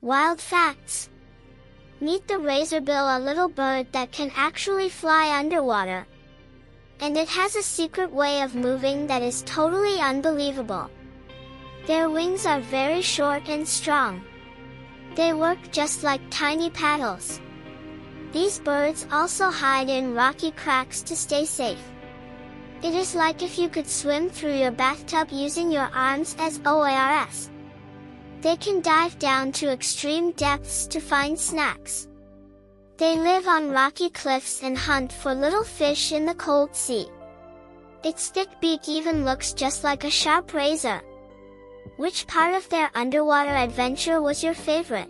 Wild facts. Meet the razorbill, a little bird that can actually fly underwater. And it has a secret way of moving that is totally unbelievable. Their wings are very short and strong. They work just like tiny paddles. These birds also hide in rocky cracks to stay safe. It is like if you could swim through your bathtub using your arms as oars. They can dive down to extreme depths to find snacks. They live on rocky cliffs and hunt for little fish in the cold sea. Its thick beak even looks just like a sharp razor. Which part of their underwater adventure was your favorite?